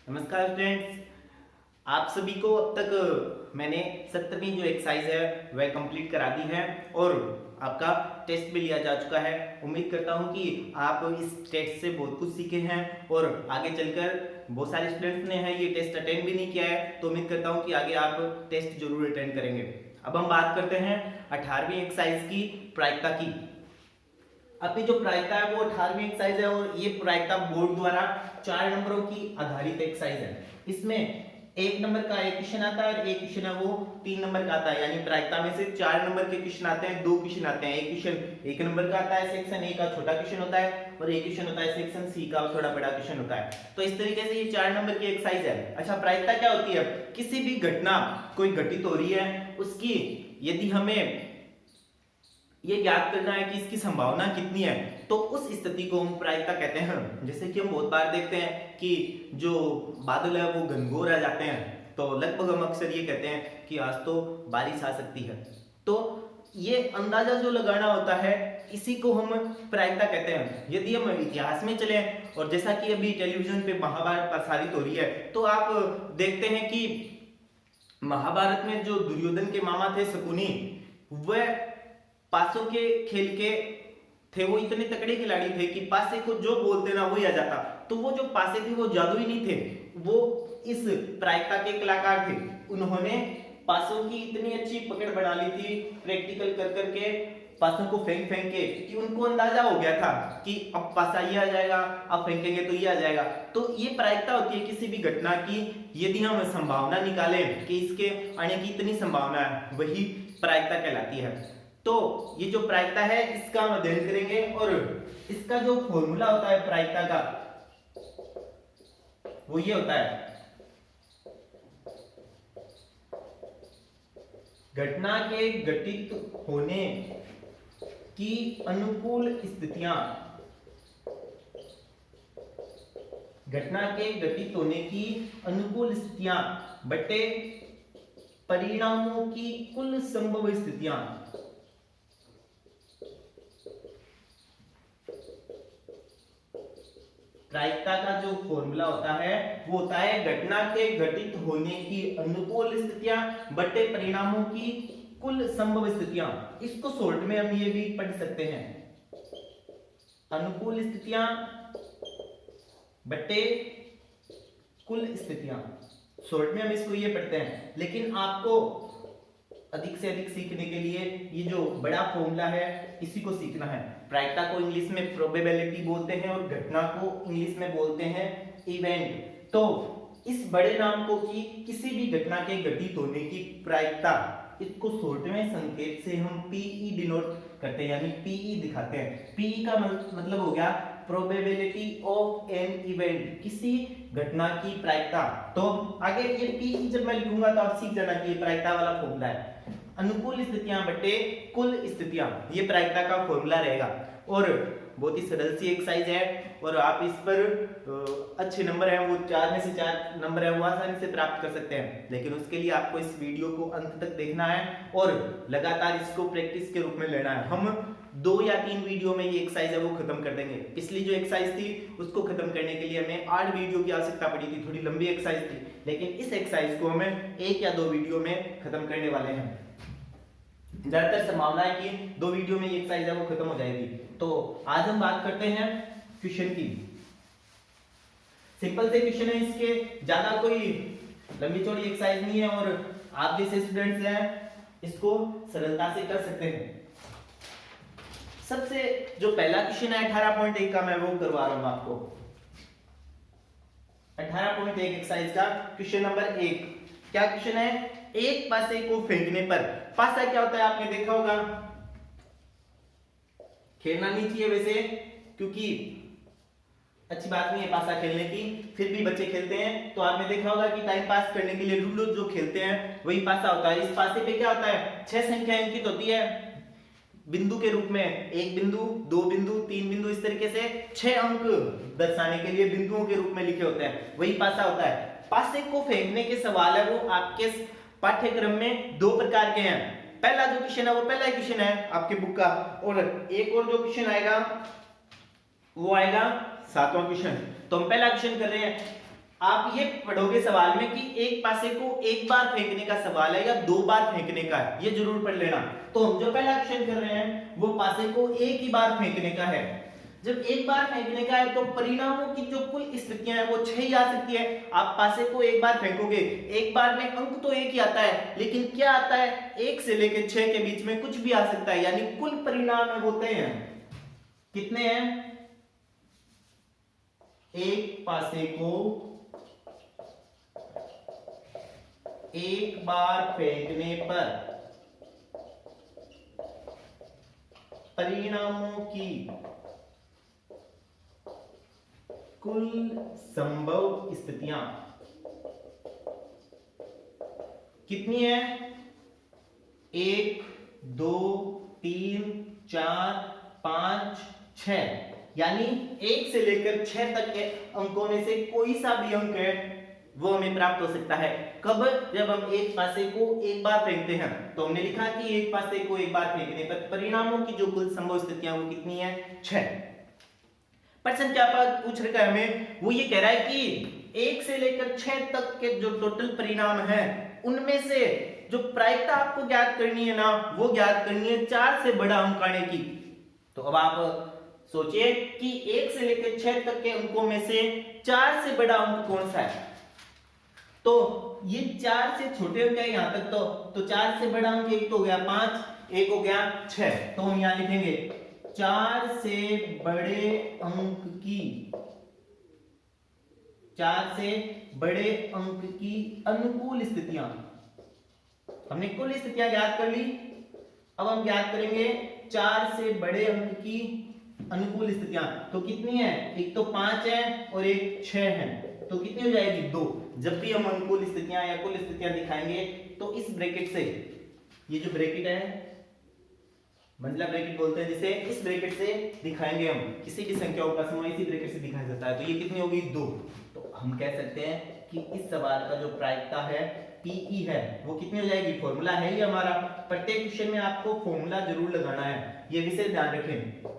नमस्कार फ्रेंड्स, आप सभी को अब तक मैंने 17वीं जो एक्सरसाइज है वह कंप्लीट करा दी है और आपका टेस्ट भी लिया जा चुका है। उम्मीद करता हूं कि आप इस टेस्ट से बहुत कुछ सीखे हैं और आगे चलकर बहुत सारे स्टूडेंट्स ने है ये टेस्ट अटेंड भी नहीं किया है, तो उम्मीद करता हूं कि आगे आप टेस्ट जरूर अटेंड करेंगे। अब हम बात करते हैं 18वीं एक्सरसाइज की प्रायिकता की। अपनी जो प्रायिकता है वो 18वीं एक्सरसाइज है और ये प्रायिकता बोर्ड द्वारा 4 नंबरों की आधारित एक्सरसाइज है। इसमें 1 नंबर का एक क्वेश्चन आता है और एक क्वेश्चन है वो 3 नंबर का आता है। यानी प्रायिकता में से 4 नंबर के क्वेश्चन आते हैं, 2 क्वेश्चन आते हैं। एक क्वेश्चन 1 नंबर का आता है, सेक्शन ए का छोटा क्वेश्चन होता है, और एक क्वेश्चन होता है सेक्शन सी का थोड़ा बड़ा क्वेश्चन होता है। तो इस तरीके से ये 4 नंबर की एक्सरसाइज है। अच्छा, प्रायिकता क्या होती है? किसी भी घटना कोई घटित हो रही है, उसकी यदि हमें ये ज्ञात करना है कि इसकी संभावना कितनी है, तो उस स्थिति को हम प्रायिकता कहते हैं। जैसे कि हम बहुत बार देखते हैं कि जो बादल है वो घनघोर आ जाते हैं, तो लगभग हम अक्सर ये कहते हैं कि आज तो बारिश आ सकती है। तो ये अंदाजा जो लगाना होता है, इसी को हम प्रायिकता कहते हैं। यदि हम इतिहास में चले और जैसा कि अभी टेलीविजन पे महाभारत प्रसारित हो रही है, तो आप देखते हैं कि महाभारत में जो दुर्योधन के मामा थे शकुनी, वह पासों के खेल के थे। वो इतने तगड़े खिलाड़ी थे कि पासे को जो बोलते ना वही आ जाता। तो वो जो पासे थे वो जादुई नहीं थे, वो इस प्रायिकता के कलाकार थे। उन्होंने पासों की इतनी अच्छी पकड़ बना ली थी प्रैक्टिकल कर करके, पासों को फेंक फेंक के, कि उनको अंदाजा हो गया था कि अब पासा ये आ जाएगा, अब फेंकेंगे तो ये आ जाएगा। तो ये प्रायिकता होती है किसी भी घटना की। यदि हम संभावना निकालें कि इसके आने की इतनी संभावना है, वही प्रायिकता कहलाती है। तो ये जो प्रायिकता है इसका हम अध्ययन करेंगे और इसका जो फॉर्मूला होता है प्रायिकता का, वो ये होता है। घटना के घटित होने की अनुकूल स्थितियां, घटना के घटित होने की अनुकूल स्थितियां बटे परिणामों की कुल संभव स्थितियां। प्रायिकता का जो फॉर्मूला होता है वो होता है घटना के घटित होने की अनुकूल स्थितियां बटे परिणामों की कुल संभव स्थितियां। इसको शॉर्ट में हम ये भी पढ़ सकते हैं, अनुकूल स्थितियां बटे कुल स्थितियां। शॉर्ट में हम इसको ये पढ़ते हैं, लेकिन आपको अधिक से अधिक सीखने के लिए ये जो बड़ा फॉर्मूला है इसी को सीखना है। प्रायिकता को इंग्लिश में प्रोबेबिलिटी बोलते हैं और घटना को इंग्लिश में बोलते हैं इवेंट। तो इस बड़े नाम को कि किसी भी घटना के घटित होने की प्रायिकता, इसको शॉर्ट में संकेत से हम पीई डिनोट करते हैं, यानी पीई दिखाते हैं। पीई का मतलब हो गया प्रोबेबिलिटी ऑफ एन इवेंट, किसी घटना की प्रायिकता। तो आगे ये पीई जब मैं लिखूंगा तो आप सीख जाना कि ये प्रायिकता वाला फॉर्मूला है। अनुकूल स्थितियां बटे कुल स्थितियां, ये प्रायिकता का फॉर्मूला रहेगा। और बहुत ही सरल सी एक्सरसाइज है और आप इस पर अच्छे नंबर है वो 4 में से 4 नंबर है वो आसानी से प्राप्त कर सकते हैं। लेकिन उसके लिए आपको इस वीडियो को अंत तक देखना है और लगातार इसको प्रैक्टिस के रूप में लेना है। हम 2 या 3 वीडियो में ये एक्सरसाइज है वो खत्म कर देंगे। पिछली जो एक्सरसाइज थी उसको खत्म करने के लिए हमें 8 वीडियो की आवश्यकता पड़ी थी, थोड़ी लंबी एक्सरसाइज थी, लेकिन इस एक्सरसाइज को हमें 1 या 2 वीडियो में खत्म करने वाले हैं। ज्यादातर संभावना है कि 2 वीडियो में ये एक्सरसाइज है वो खत्म हो जाएगी। तो आज हम बात करते हैं क्वेश्चन की। सिंपल से क्वेश्चन है, इसके ज्यादा कोई लंबी चौड़ी एक्सरसाइज नहीं है और आप जैसे स्टूडेंट्स हैं इसको सरलता से कर सकते हैं। सबसे जो पहला क्वेश्चन है 18.1 का, मैं वो करवा रहा हूं आपको। 18.1 एक्सरसाइज का क्वेश्चन नंबर 1। क्या क्वेश्चन है? एक पासे को फेंकने पर, पासा क्या होता है आपने देखा होगा, खेलना नहीं चाहिए वैसे, क्योंकि अच्छी बात नहीं है पासा खेलने की, फिर भी बच्चे खेलते हैं। तो आपने देखा होगा कि टाइम पास करने के लिए लूडो जो खेलते हैं वही पासा होता है। इस पासे पे क्या होता है? 6 संख्या अंकित होती है बिंदु के रूप में, 1 बिंदु, 2 बिंदु, 3 बिंदु, इस तरीके से 6 अंक दर्शाने के लिए बिंदुओं के रूप में लिखे होते हैं, वही पासा होता है। पासे को फेंकने के सवाल है वो आपके पाठ्यक्रम में 2 प्रकार के हैं। पहला जो क्वेश्चन है वो पहला क्वेश्चन है आपके बुक का, और एक और जो क्वेश्चन आएगा वो आएगा 7वां क्वेश्चन। तो हम पहला क्वेश्चन कर रहे हैं आप ये पढ़ोगे सवाल में कि एक पासे को एक बार फेंकने का सवाल है या दो बार फेंकने का है, ये जरूर पढ़ लेना। तो हम जो पहला क्वेश्चन कर रहे हैं वो पासे को एक ही बार फेंकने का है। जब एक बार फेंकने का है तो परिणामों की जो कुल स्थितियां हैं वो 6 ही आ सकती है। आप पासे को एक बार फेंकोगे, एक बार में अंक तो एक ही आता है, लेकिन क्या आता है, 1 से लेकर 6 के बीच में कुछ भी आ सकता है, यानी कुल परिणाम होते हैं कितने हैं, एक पासे को एक बार फेंकने पर परिणामों की कुल संभव स्थितियां कितनी है, 1 2 3 4 5 6, यानी 1 से लेकर 6 तक के अंकों में से कोई सा भी अंक है वो हमें प्राप्त हो सकता है। कब, जब हम एक पासे को एक बार फेंकते हैं। तो हमने लिखा कि एक पासे को एक बार फेंकने पर परिणामों की जो कुल संभव स्थितियां वो कितनी है, 6। प्रश्न क्या पूछ रखा है हमें, वो ये कह रहा है कि 1 से लेकर 6 तक के जो टोटल परिणाम है उनमें से जो प्रायिकता आपको ज्ञात करनी है ना, वो ज्ञात करनी है 4 से बड़ा अंक आने की। तो अब आप सोचिए कि 1 से लेकर 6 तक के अंकों में से 4 से बड़ा अंक कौन सा है। तो ये 4 से छोटे अंक है यहां तक, तो 4 से बड़ा अंक एक तो हो गया 5, एक हो गया 6। तो हम यहां लिखेंगे 4 से बड़े अंक की, 4 से बड़े अंक की अनुकूल स्थितियां। हमने कुल स्थितियां ज्ञात कर ली, अब हम ज्ञात करेंगे 4 से बड़े अंक की अनुकूल स्थितियां। तो कितनी है, एक तो 5 है और एक 6 है, तो कितनी हो जाएगी, 2। जब भी हम अनुकूल स्थितियां या कुल स्थितियां दिखाएंगे तो इस ब्रैकेट से, ये जो ब्रैकेट है मंझला ब्रैकेट बोलते हैं जिसे, इस ब्रैकेट से दिखाएंगे हम किसी भी संख्याओं का समूह इसी ब्रैकेट से दिखाया जाता है। तो ये कितनी होगी, 2। तो हम कह सकते हैं कि इस सवाल का जो प्रायिकता है पीई है वो कितनी हो जाएगी, फॉर्मूला है ही हमारा। प्रत्येक क्वेश्चन में आपको फॉर्मूला जरूर लगाना है, ये विषय ध्यान रखें।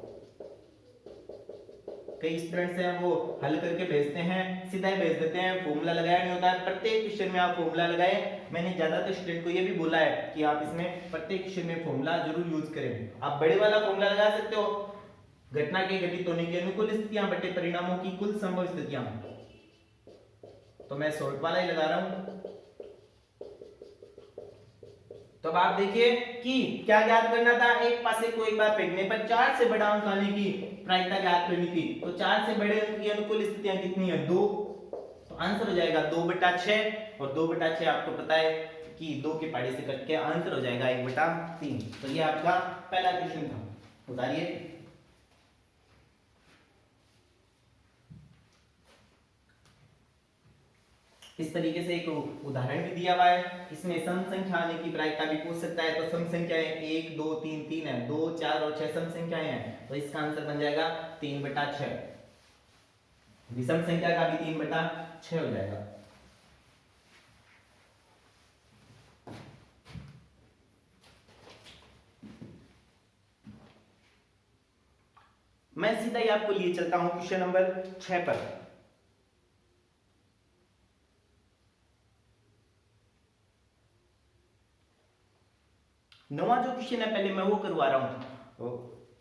कई स्टूडेंट्स हैं वो हल करके भेजते हैं, सीधा ही भेज देते हैं, फॉर्मूला लगाया नहीं होता है। प्रत्येक क्वेश्चन में आप फॉर्मूला लगाएं। मैंने ज्यादातर स्टूडेंट को ये भी बोला है कि आप इसमें प्रत्येक क्वेश्चन में फॉर्मूला जरूर यूज करें। आप बड़े वाला फॉर्मूला लगा सकते हो, घटना के घटित होने की अनुकूल स्थितियां बटे परिणामों की कुल संभव स्थितियां। तो मैं शॉर्ट वाला ही लगा रहा हूं। तो अब आप देखिए कि क्या ज्ञात करना था, एक पासे को एक बार फेंकने पर 4 से बड़ा अंक आने की प्रायिकता ज्ञात करनी थी। तो 4 से बड़े अंक की अनुकूल स्थितियां कितनी है, 2। तो आंसर हो जाएगा 2/6, और 2/6 आपको पता है कि 2 के पहाड़े से कट के आंसर हो जाएगा 1/3। तो ये आपका पहला क्वेश्चन था। उतारिए। इस तरीके से एक उदाहरण भी दिया हुआ है, इसमें सम संख्या आने की प्रायिकता भी पूछ सकता है। तो सम संख्याएं 1 2 3 3 है, 2 4 और 6 सम संख्याएं हैं, तो इसका आंसर बन जाएगा 3/6। विषम संख्या का भी 3/6 हो जाएगा। मैं सीधा ही आपको लिए चलता हूं क्वेश्चन नंबर 6 पर। नवा जो क्वेश्चन है पहले मैं वो करवा रहा हूं,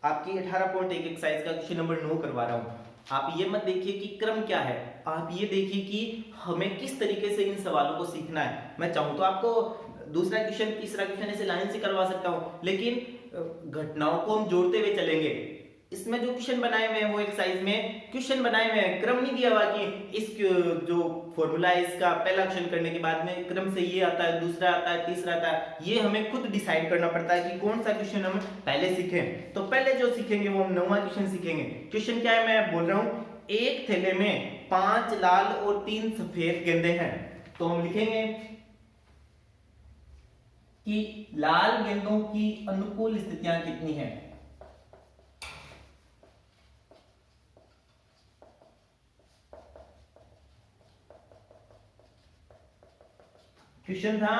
आपकी 18.1 एक्सरसाइज का क्वेश्चन नंबर 9 करवा रहा हूं। आप ये मत देखिए कि क्रम क्या है, आप ये देखिए कि हमें किस तरीके से इन सवालों को सीखना है। मैं चाहूं तो आपको दूसरा क्वेश्चन तीसरा क्वेश्चन ऐसे लाइन से करवा सकता हूं, लेकिन घटनाओं को हम जोड़ते हुए चलेंगे। इसमें जो क्वेश्चन बनाए हुए हैं वो एक्सरसाइज में क्वेश्चन बनाए हुए हैं, क्रम नहीं दिया हुआ कि इस जो फॉर्मूला है इसका पहला क्वेश्चन करने के बाद में क्रम से ये आता है, दूसरा आता है, तीसरा आता है। ये हमें खुद डिसाइड करना पड़ता है कि कौन सा क्वेश्चन हम पहले सीखें। तो पहले जो सीखेंगे वो हम 9वां क्वेश्चन सीखेंगे। क्वेश्चन क्या है मैं बोल रहा हूं, एक थैले में 5 लाल और 3 सफेद गेंदे हैं। तो हम लिखेंगे कि लाल गेंदों की अनुकूल स्थितियां कितनी हैं। क्वेश्चन था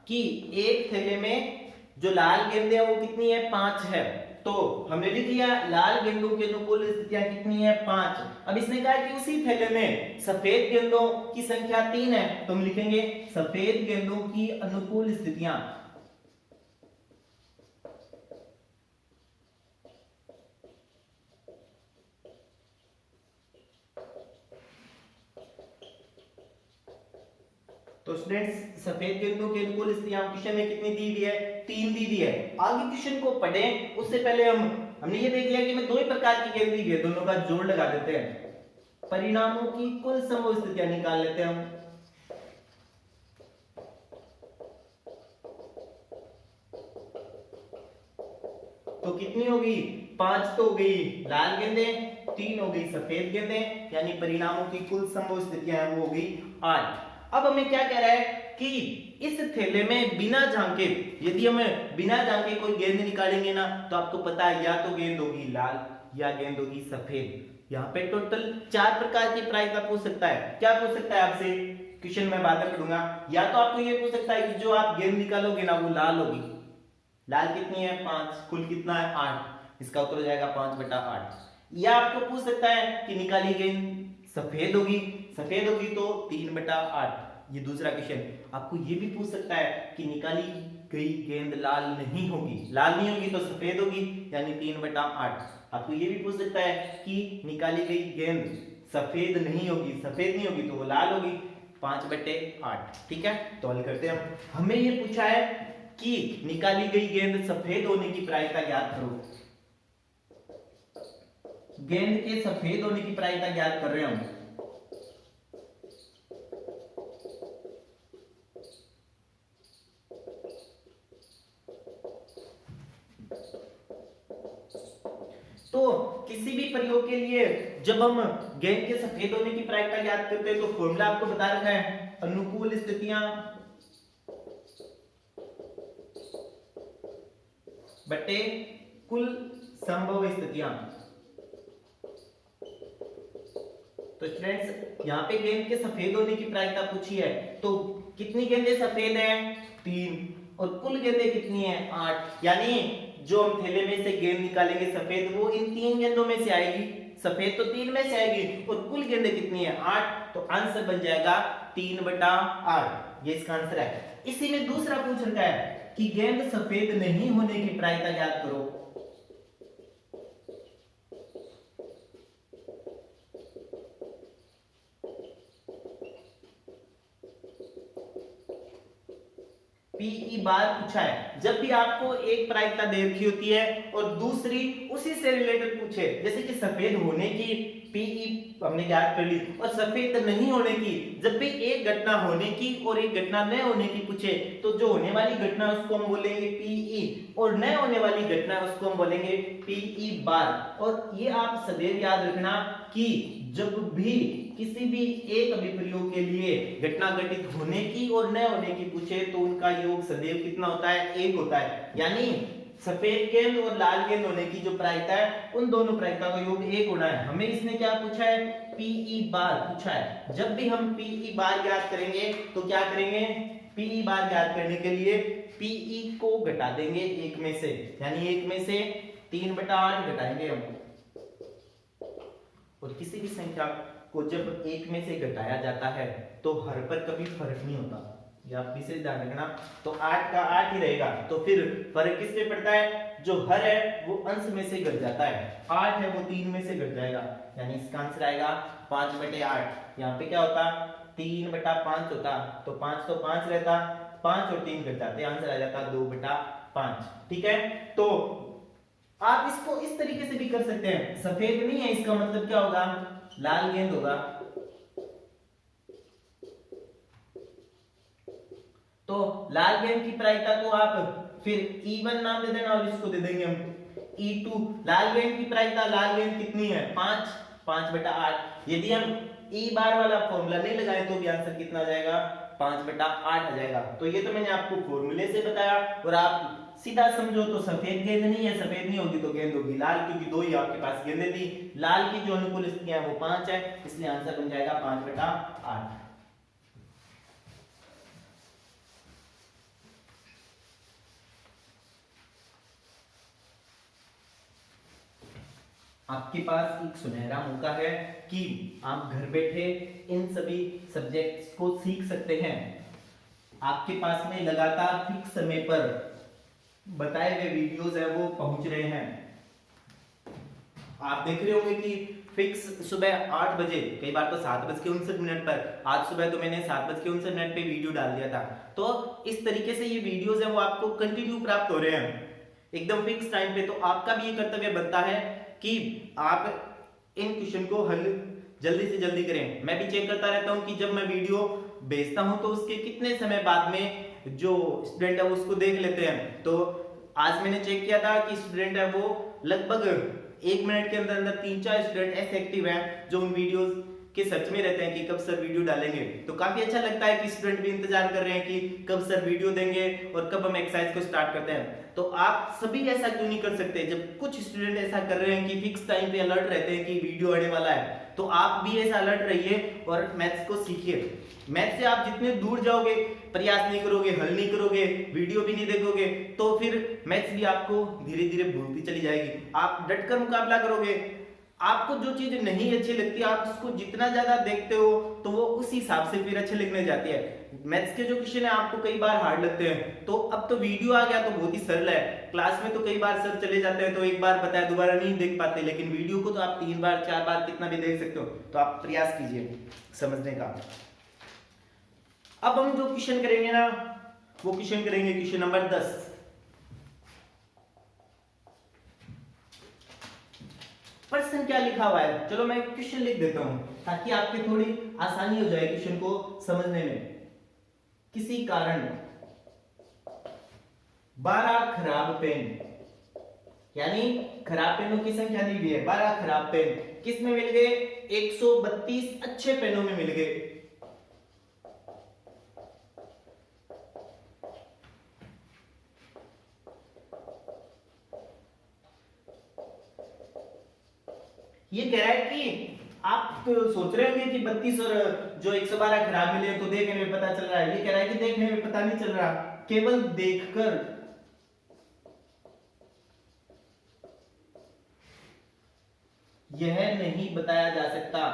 कि एक थैले में जो लाल गेंदे हैं वो कितनी है, 5 है, तो हमने लिख लिया लाल गेंदों की अनुकूल स्थितियां कितनी है 5। अब इसने कहा कि उसी थैले में सफेद गेंदों की संख्या 3 है, तो हम लिखेंगे सफेद गेंदों की अनुकूल स्थितियां। तो स्टूडेंट्स सफेद गेंदों की अनुकूल स्थितियां क्वेश्चन में कितनी दी हुई है 3 दी हुई है। आगे क्वेश्चन को पढ़ें उससे पहले हमने ये देख लिया कि मैं दो ही प्रकार की गेंद दी है, दोनों का जोड़ लगा देते हैं, परिणामों की कुल संभव स्थितियां निकाल लेते हैं हम। तो कितनी होगी 5 तो हो गई लाल गेंदें, 3 हो गई सफेद गेंदें, यानी परिणामों की कुल संभव स्थितियां हैं वो हो गई 8। अब हमें क्या कह रहा है कि इस थैले में बिना झांके, यदि हम बिना झांके कोई गेंद निकालेंगे ना तो आपको पता है या तो गेंद होगी लाल या गेंद होगी सफेद। यहाँ पे टोटल 4 प्रकार की प्रायिकता पूछ सकता है। क्या पूछ सकता है आपसे, क्वेश्चन में बात करूंगा, या तो आपको ये पूछ सकता है कि जो आप गेंद निकालोगे ना वो लाल होगी, लाल कितनी है 5, कुल कितना है 8, इसका उत्तर हो जाएगा 5/8। या आपको पूछ सकता है कि निकाली गेंद सफेद होगी, सफेद होगी तो 3/8, ये दूसरा क्वेश्चन। आपको ये भी पूछ सकता है कि निकाली गई गेंद लाल नहीं होगी, लाल नहीं होगी तो सफेद होगी, यानी 3/8। आपको ये भी पूछ सकता है कि निकाली गई गेंद सफेद नहीं होगी, सफेद नहीं होगी तो वो लाल होगी, 5/8। ठीक है, तो हल करते हैं हम। हमें ये पूछा है कि निकाली गई गेंद सफेद होने की प्रायिकता ज्ञात करो। गेंद के सफेद होने की प्रायिकता ज्ञात कर रहे हैं हम। तो किसी भी प्रयोग के लिए जब हम गेंद के सफेद होने की प्रायिकता ज्ञात करते हैं तो फॉर्मूला आपको बता रखा है, अनुकूल स्थितियां बटे कुल संभव स्थितियां। तो स्टूडेंट्स यहाँ पे गेंद के सफेद होने की प्रायिकता पूछी है, तो कितनी गेंदें सफेद हैं 3, और कुल गेंदें कितनी है 8, यानी जो हम थैले में से गेंद निकालेंगे सफेद वो इन 3 गेंदों में से आएगी, सफेद तो 3 में से आएगी, और कुल गेंदें कितनी है 8, तो आंसर बन जाएगा 3/8, ये इसका आंसर है। इसी में दूसरा पूछ रखा है कि गेंद सफेद नहीं होने की प्रायिकता ज्ञात करो। पीई बार पूछा है। जब भी आपको एक प्रायिकता दे रखी होती है और दूसरी उसी से रिलेटेड पूछे, जैसे कि सफेद होने की पीई हमने ज्ञात कर ली और सफेद नहीं होने की, जब भी एक घटना होने की और एक घटना न होने की पूछे तो जो होने वाली घटना उसको हम बोलेंगे पीई और न होने वाली घटना उसको हम बोलेंगे पीई बार। और ये आप सदैव याद रखना कि जब भी किसी भी एक अभिप्रयोग के लिए घटना घटित होने की और न होने की पूछे तो उनका योग सदैव कितना होता है 1 होता है, यानी सफेद गेंद और लाल गेंद होने की जो प्रायिकता है उन दोनों प्रायिकता का योग 1 होना है। हमें इसने क्या पूछा है पीई बार पूछा है। जब भी हम पीई बार ज्ञात करेंगे तो क्या करेंगे, पीई बार ज्ञात करने के लिए पीई को घटा देंगे 1 में से, यानी 1 में से 3/8 घटाएंगे हम। और किसी भी संख्या को जब 1 में से घटाया जाता है तो हर पर कभी फर्क नहीं होता, ये आप विशेष ध्यान रखना। तो 8 का 8 ही रहेगा, तो फिर फर्क किस पे पड़ता है, जो हर है वो अंश में से घट जाता है, 8 है वो 3 में से घट जाएगा, यानी इसका आंसर आएगा 5/8। यहाँ पे क्या होता 3/5 होता, तो 5 तो 5 रहता, 5 और 3 घट जाते, आंसर आ जाता 2/5। ठीक है, तो आप इसको इस तरीके से भी कर सकते हैं, सफेद नहीं है इसका मतलब क्या होगा लाल गेंद होगा, तो लाल गेंद की प्रायिकता को आप फिर E1 नाम दे देना और इसको दे देंगे हम E2। लाल गेंद की प्रायिकता, लाल गेंद कितनी है 5, 5/8। यदि हम E बार वाला फॉर्मूला नहीं लगाए तो भी आंसर कितना आ जाएगा 5/8 आ जाएगा। तो ये तो मैंने आपको फॉर्मूले से बताया, और आप सीधा समझो तो सफेद गेंद नहीं है, सफेद नहीं होगी तो गेंद होगी लाल, क्योंकि 2 ही आपके पास गेंदें थी, लाल की जो अनुकूल स्थितियां है वो 5 है, इसलिए आंसर बन जाएगा 5/8। आपके पास एक सुनहरा मौका है कि आप घर बैठे इन सभी सब्जेक्ट्स को सीख सकते हैं। आपके पास में लगातार फिक्स समय पर बताए गए वीडियोस है वो पहुंच रहे हैं। आप देख रहे होंगे कि फिक्स सुबह 8 बजे, कई बार तो 7:59 पर, आज सुबह तो मैंने 7:59 पे वीडियो डाल दिया था। तो इस तरीके से ये वीडियोस है वो आपको कंटिन्यू प्राप्त हो रहे हैं एकदम फिक्स टाइम पे। तो आपका भी ये कर्तव्य बनता है कि आप इन क्वेश्चन को हल जल्दी से जल्दी करें। मैं भी चेक करता रहता हूं कि जब मैं वीडियो भेजता हूं तो उसके कितने समय बाद में जो स्टूडेंट है उसको देख लेते हैं। तो आज मैंने चेक किया था कि स्टूडेंट है वो लगभग 1 मिनट के अंदर अंदर 3-4 स्टूडेंट ऐसे एक्टिव हैं जो उन वीडियोस के सर्च में रहते हैं कि कब सर वीडियो डालेंगे। तो काफी अच्छा लगता है कि स्टूडेंट भी इंतजार कर रहे हैं कि कब सर वीडियो देंगे और कब हम एक्सरसाइज को स्टार्ट करते हैं। तो आप सभी ऐसा क्यों नहीं कर सकते? जब कुछ स्टूडेंट ऐसा कर रहे हैं कि फिक्स टाइम पे अलर्ट रहते हैं कि वीडियो आने वाला है, तो आप भी ऐसा अलर्ट रहिए और मैथ्स को सीखिए। मैथ से आप जितने दूर जाओगे, प्रयास नहीं करोगे, हल नहीं करोगे, वीडियो भी नहीं देखोगे, तो फिर मैथ्स भी आपको धीरे धीरे भूलती चली जाएगी। आप डटकर मुकाबला करोगे। आपको जो चीज नहीं अच्छी लगती आप उसको जितना ज्यादा देखते हो तो वो उस हिसाब से फिर अच्छे लगने जाती है। मैथ्स के जो क्वेश्चन है आपको कई बार हार्ड लगते हैं, तो अब तो वीडियो आ गया तो बहुत ही सरल है। क्लास में तो कई बार सर चले जाते हैं तो एक बार बताया दोबारा नहीं देख पाते, लेकिन वीडियो को तो आप 3 बार 4 बार कितना भी देख सकते हो। तो आप प्रयास कीजिए समझने का। अब हम जो क्वेश्चन करेंगे ना वो क्वेश्चन करेंगे क्वेश्चन नंबर 10। प्रश्न क्या लिखा हुआ है, चलो मैं क्वेश्चन लिख देता हूं ताकि आपके थोड़ी आसानी हो जाए क्वेश्चन को समझने में। किसी कारण 12 खराब पेन, यानी खराब पेनों की संख्या दी हुई है 12 खराब पेन किस में मिल गए? 132 अच्छे पेनों में मिल गए। ये कह रहा है कि आप तो सोच रहे होंगे कि 32 और जो 112 खराब मिले तो देखने में पता चल रहा है। ये कह रहा है कि देखने में पता नहीं चल रहा, केवल देखकर यह नहीं बताया जा सकता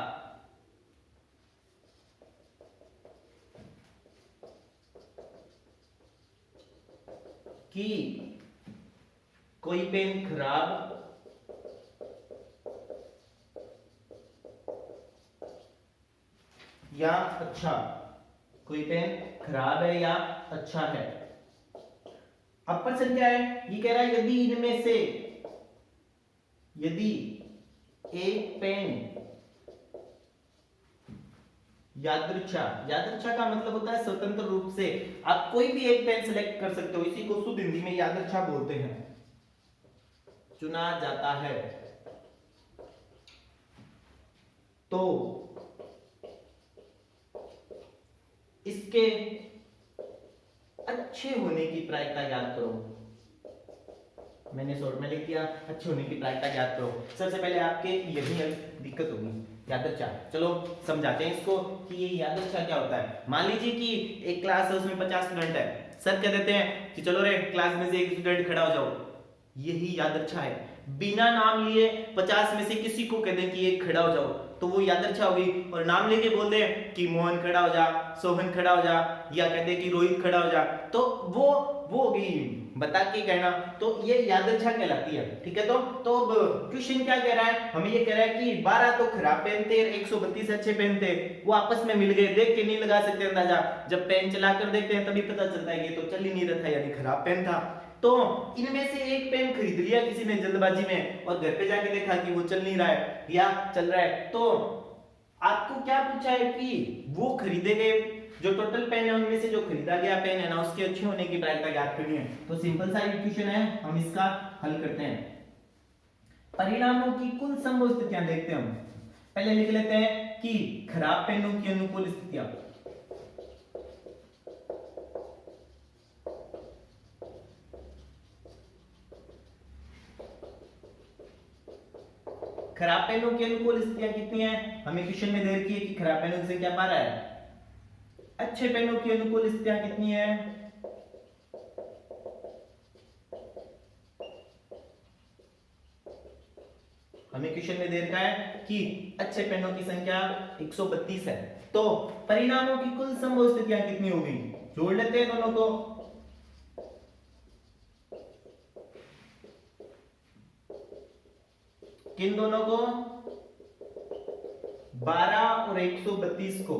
कि कोई पेन खराब या अच्छा, कोई पेन खराब है या अच्छा है। अब प्रश्न क्या है? ये कह रहा है यदि इनमें से यदि एक पेन यादृच्छा का मतलब होता है स्वतंत्र रूप से, आप कोई भी एक पेन सिलेक्ट कर सकते हो, इसी को शुद्ध हिंदी में यादृच्छा बोलते हैं, चुना जाता है तो इसके अच्छे होने की प्रायिकता ज्ञात करो। मैंने शॉर्ट में लिख दिया अच्छे होने की प्रायिकता ज्ञात करो। सबसे पहले आपके यही दिक्कत होगी यादृच्छा। चलो समझाते हैं इसको कि ये यादृच्छा क्या होता है। मान लीजिए कि एक क्लास है उसमें 50 स्टूडेंट है, सर कह देते हैं कि चलो रे क्लास में से एक स्टूडेंट खड़ा हो जाओ, यही यादृच्छा है। बिना नाम लिए 50 में से किसी को कह दें कि एक खड़ा हो जाओ तो वो यादृच्छा होगी। और नाम लेके बोल दे कि मोहन खड़ा हो जा, सोहन खड़ा हो जा, या कहते कि रोहित खड़ा हो जा, तो वो होगी बता के कहना, तो ये यादृच्छा कहलाती है। ठीक है, तो अब क्वेश्चन क्या कह रहा है? हमें ये कह रहा है कि 12 तो खराब पेन थे, 132 अच्छे पेन थे, वो आपस में मिल गए। देख के नहीं लगा सकते अंदाजा, जब पेन चलाकर देखते हैं तभी पता चलता है कि तो चल ही नहीं रहा था, यानी खराब पेन था। तो इनमें से एक पेन खरीद लिया किसी ने जल्दबाजी में और घर पे जाके देखा कि वो चल नहीं रहा है या चल रहा है, तो आपको क्या पूछा है कि वो खरीदे गए जो टोटल पेन है उनमें से जो खरीदा गया पेन है ना उसके अच्छे होने की प्रायिकता ज्ञात करनी है। तो सिंपल सा इक्वेशन है, हम इसका हल करते हैं। परिणामों की कुल संभव स्थितियां देखते हैं हम। पहले लिख लेते हैं कि खराब पेनों की अनुकूल स्थितियां। खराब पेनों की अनुकूल स्थितियां कितनी है? हमें क्वेश्चन में दे रखी है कि खराब पेनों की संख्या 12 है। अच्छे पेनों की अनुकूल स्थितियां कितनी है? हमें हमें क्वेश्चन में दे रखा है कि अच्छे पेनों की संख्या 132 है, तो परिणामों की कुल संभव स्थितियां कितनी होगी, जोड़ लेते हैं दोनों को। किन दोनों को, 12 और 132 को।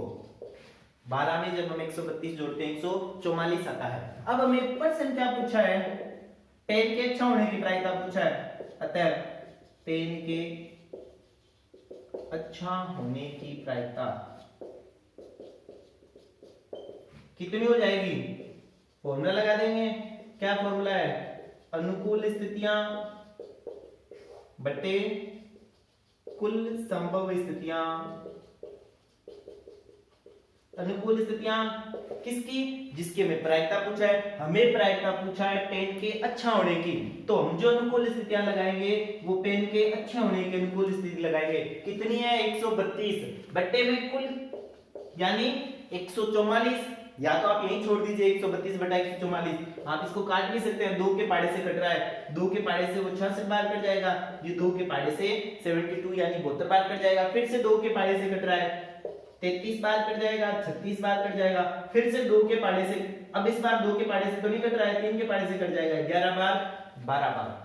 12 में जब हम 132 जोड़ते हैं 144 आता है। अब हमें परसेंट क्या पूछा है, पेन के अच्छा होने की प्रायिकता पूछा है, अतः पेन के अच्छा होने की प्रायिकता कितनी हो जाएगी, फॉर्मूला लगा देंगे। क्या फॉर्मूला है, अनुकूल स्थितियां बटे कुल संभव स्थितियां। अनुकूल स्थितियां किसकी, जिसकी हमें प्रायिकता पूछा है। हमें प्रायिकता पूछा है पेन के अच्छा होने की, तो हम जो अनुकूल स्थितियां लगाएंगे वो पेन के अच्छे होने की अनुकूल स्थिति लगाएंगे। कितनी है, 132 बट्टे में कुल यानी 144, या तो आप यही छोड़ दीजिए 132 बटा 144, आप इसको काट भी सकते हैं, 2 के पाड़े से कट रहा है, 2 के पाड़े से वो 66 बार कट जाएगा, ये 2 के पाड़े से 72 यानी 72 बार कट जाएगा, फिर से 2 के पाड़े से कट रहा है 33 बार कट जाएगा, 36 बार कट जाएगा, फिर से 2 के पाड़े से, अब इस बार 2 के पाड़े से तो नहीं कट रहा है, 3 के पाड़े से कट जाएगा, 11 बार, 12 बार।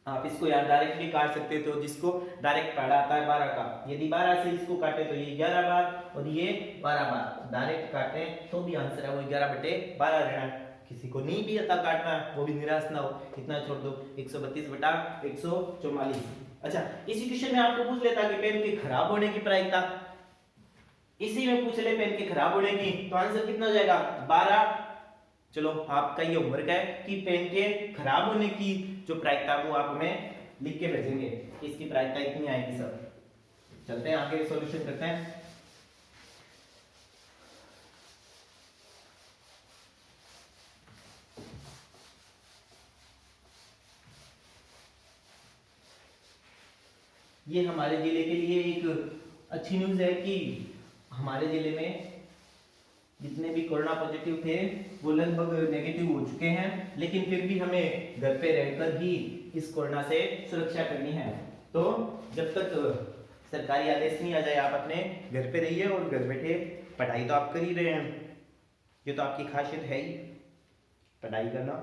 आप इसको यार डायरेक्टली काट सकते हो, तो जिसको डायरेक्ट पाड़ा आता है 12 का, यदि 12 से इसको काटे तो ये 11 बार और ये 12 बार, डायरेक्ट काटे तो भी आंसर है वो 11 बटे 12 रहना है। किसी को नहीं भी आता काटना, वो भी निराश ना हो, इतना छोड़ दो, 132 बटा 144। अच्छा, इसी क्वेश्चन में आपको पूछ लेता कि पेन के खराब होने की प्रायिकता, इसी में पूछ ले पेन के खराब होने की, तो आंसर कितना हो जाएगा, 12। चलो आपका ये होमवर्क है कि पेन के खराब होने की जो प्रायिकता वो आप हमें लिख के भेजेंगे, इसकी प्रायिकता इतनी आएगी सर। चलते हैं आगे सॉल्यूशन करते हैं। ये हमारे जिले के लिए एक अच्छी न्यूज है कि हमारे जिले में जितने भी कोरोना पॉजिटिव थे वो लगभग नेगेटिव हो चुके हैं, लेकिन फिर भी हमें घर पे रहकर ही इस कोरोना से सुरक्षा करनी है। तो जब तक सरकारी आदेश नहीं आ जाए आप अपने घर पे रहिए और घर बैठे पढ़ाई तो आप कर ही रहे हैं, ये तो आपकी खासियत है ही पढ़ाई करना।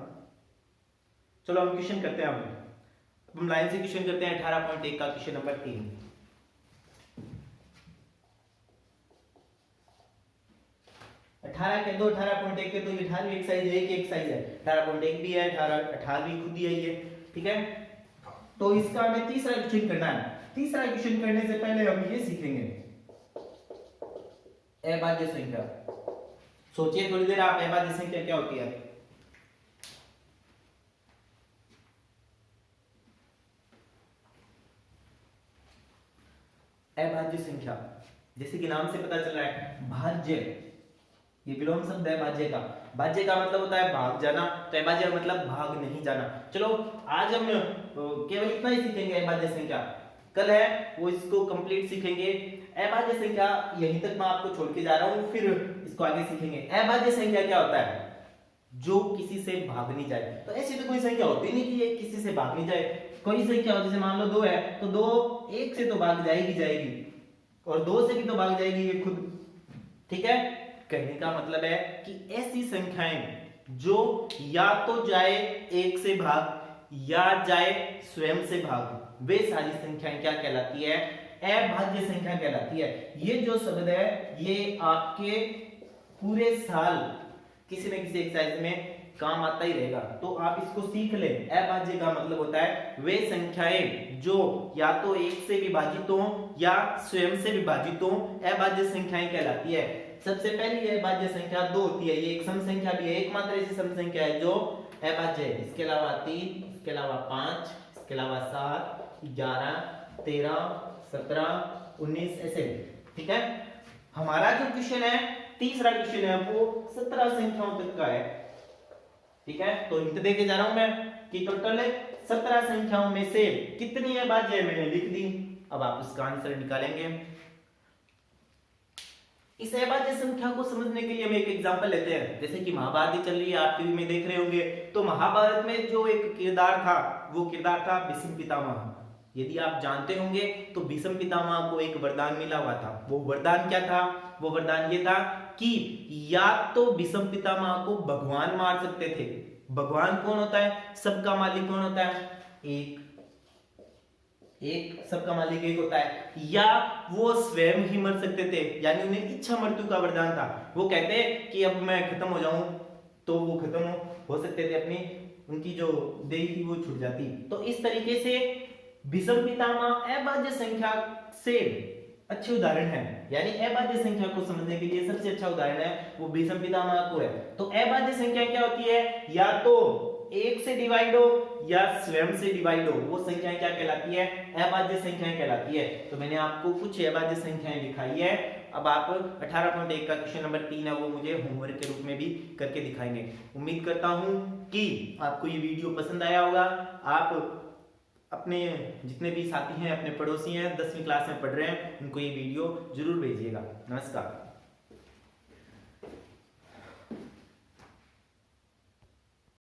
चलो हम क्वेश्चन करते हैं, हम लाइन से क्वेश्चन करते हैं। 18.1 का क्वेश्चन नंबर 3। 18 के दो 18.1 के तो ये 18वीं एक्सरसाइज है, एक एक्सरसाइज है, 18.1 भी है, 18वीं खुद ही है ये, ठीक है। तो इसका हमें तीसरा क्वेश्चन करना है। तीसरा क्वेश्चन करने से पहले हम ये सीखेंगे अभाज्य संख्या। सोचिए थोड़ी देर आप, अभाज्य संख्या क्या होती है। अभाज्य संख्या जैसे कि नाम से पता चल रहा है भाज्य, ये विलोम शब्द है भाज्य का। भाज्य का मतलब होता है भाग जाना, तो अभाज्य मतलब भाग नहीं जाना। चलो आज हम केवल इतना ही सीखेंगे अभाज्य संख्या, कल है वो इसको कंप्लीट सीखेंगे। अभाज्य संख्या यहीं तक मैं आपको छोड़ के जा रहा हूं, फिर इसको आगे सीखेंगे। अभाज्य संख्या क्या होता है, जो किसी से भाग नहीं जाए। तो ऐसी तो कोई संख्या होती नहीं कि ये किसी से भाग नहीं जाए। कोई संख्या हो, जैसे मान लो 2 है तो 2 1 से तो भाग जाएगी और 2 से भी तो भाग जाएगी ये खुद, ठीक है। कहने का मतलब है कि ऐसी संख्याएं जो या तो जाए 1 से भाग या जाए स्वयं से भाग, वे सारी संख्याएं क्या कहलाती है, अभाज्य संख्या कहलाती है। ये जो शब्द है ये आपके पूरे साल किसी न किसी एक्सरसाइज में काम आता ही रहेगा, तो आप इसको सीख ले। अभाज्य का मतलब होता है वे संख्याएं जो या तो 1 से विभाजित हो या स्वयं से विभाजित हो, अभाज्य संख्याएं कहलाती है। सबसे पहली अभाज्य संख्या 2 होती है, ये एक सम संख्या भी है, एकमात्र ऐसी सम संख्या है जो अभाज्य है। इसके अलावा 3, इसके अलावा 5, इसके अलावा 7, 11, 13, 17, 19 ऐसे, ठीक है। हमारा जो क्वेश्चन है तीसरा क्वेश्चन है वो 17 संख्याओं तक का है, ठीक है। तो हिंट देके जा रहा हूं मैं कि टोटल 17 संख्याओं में से कितनी अभाज्य मैंने लिख दी। अब आप उसका आंसर निकालेंगे। इस अभाज्य संख्या को समझने के लिए हम एक एग्जांपल लेते हैं। जैसे कि महाभारत चल रही है, आप टीवी में देख रहे होंगे, तो महाभारत में जो एक किरदार था वो किरदार था भीष्म पितामह, यदि आप जानते होंगे तो भीष्म पितामह को एक वरदान मिला हुआ था। वो वरदान क्या था? वो वरदान ये था कि या तो भीष्म पितामह को भगवान मार सकते थे। भगवान कौन होता है? सबका मालिक कौन होता है? एक सबका मालिक एक होता है। या वो स्वयं ही मर सकते थे, यानी उन्हें इच्छा मृत्यु का वरदान था। वो कहते कि अब मैं खत्म हो जाऊं, तो वो खत्म हो सकते थे, अपनी उनकी जो देह थी वो छूट जाती। तो इस तरीके से भीष्म पितामह अभाज्य संख्या से अच्छे उदाहरण है, यानी अभाज्य संख्या को समझने के लिए सबसे अच्छा उदाहरण है वो भीष्म पितामह को है। तो अभाज्य संख्या क्या होती है? या तो एक से डिवाइड हो या स्वयं से डिवाइड हो, वो संख्याएं क्या कहलाती है? अभाज्य संख्याएं कहलाती है। तो मैंने आपको कुछ अभाज्य संख्याएं दिखाई है। अब आप 18.1 का क्वेश्चन नंबर 3 है वो मुझे होमवर्क के रूप में भी करके दिखाएंगे। उम्मीद करता हूं कि आपको ये वीडियो पसंद आया होगा। आप अपने जितने भी साथी हैं, अपने पड़ोसी हैं, 10वीं क्लास में पढ़ रहे हैं, उनको ये वीडियो जरूर भेजिएगा। नमस्कार।